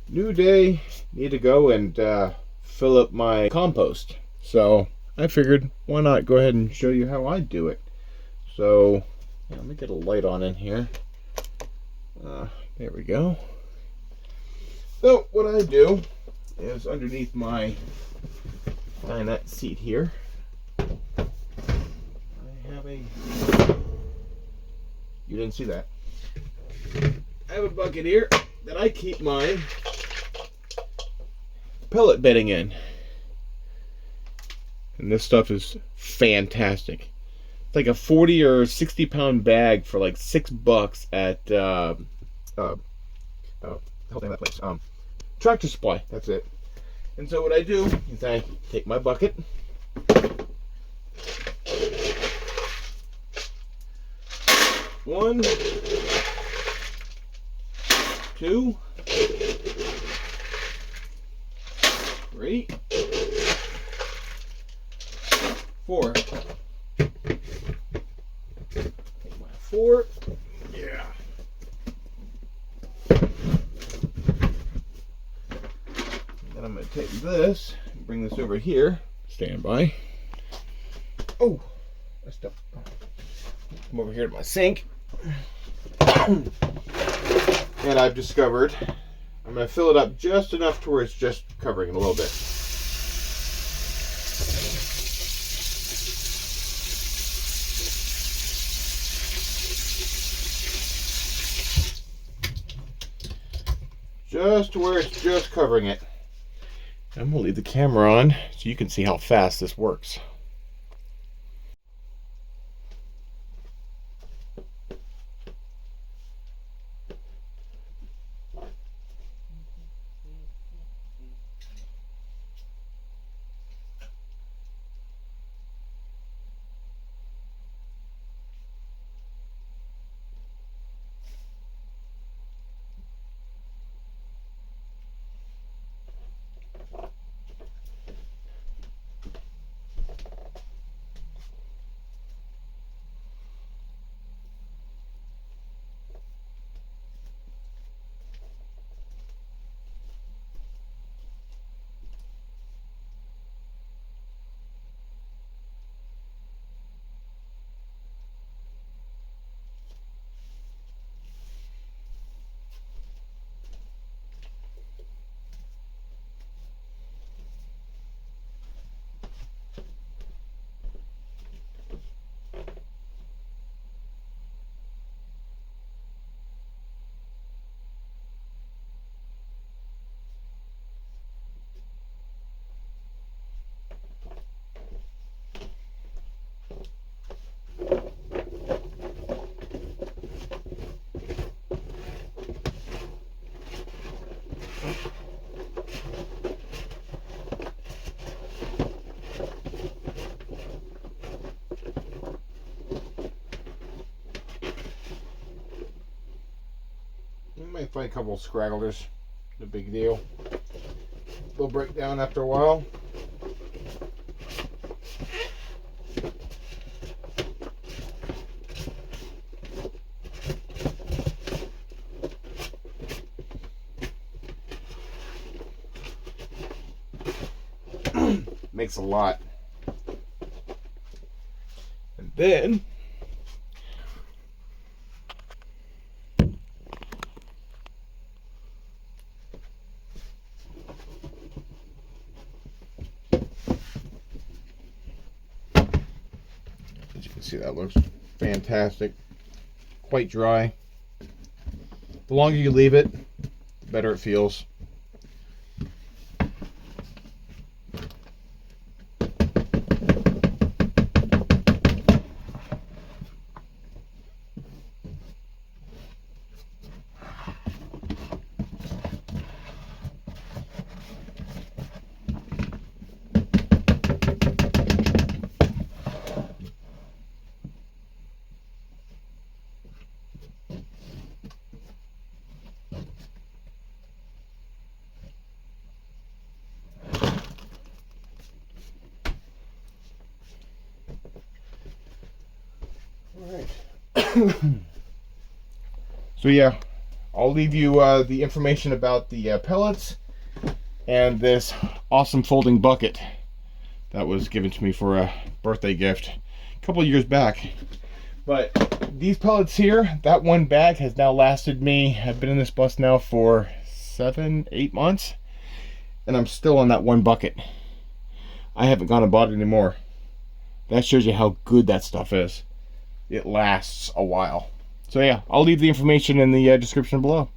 New day, need to go and fill up my compost. So I figured, why not go ahead and show you how I do it. So yeah, let me get a light on in here. There we go. So what I do is underneath my dinette seat here, I have a, you didn't see that, I have a bucket here that I keep my pellet bedding in. And this stuff is fantastic. It's like a 40 or 60 pound bag for like $6 at help me that place. Tractor Supply, that's it. And so what I do is I take my bucket, one, two, three, four. Take my four. Yeah. Then I'm going to take this and bring this over here. Stand by. Oh, messed up. Come over here to my sink. And I've discovered I'm going to fill it up just enough to where it's just covering it a little bit. Just to where it's just covering it. I'm going to leave the camera on so you can see how fast this works. Might find a couple of scragglers. No big deal. They'll break down after a while. Makes a lot. And then as you can see, that looks fantastic. Quite dry. The longer you leave it, the better it feels. Alright. So yeah, I'll leave you the information about the pellets and this awesome folding bucket that was given to me for a birthday gift a couple of years back. But these pellets here, that one bag has now lasted me, I've been in this bus now for 7-8 months, and I'm still on that one bucket. I haven't gone and bought it anymore. That shows you how good that stuff is. It lasts a while. So yeah, I'll leave the information in the description below.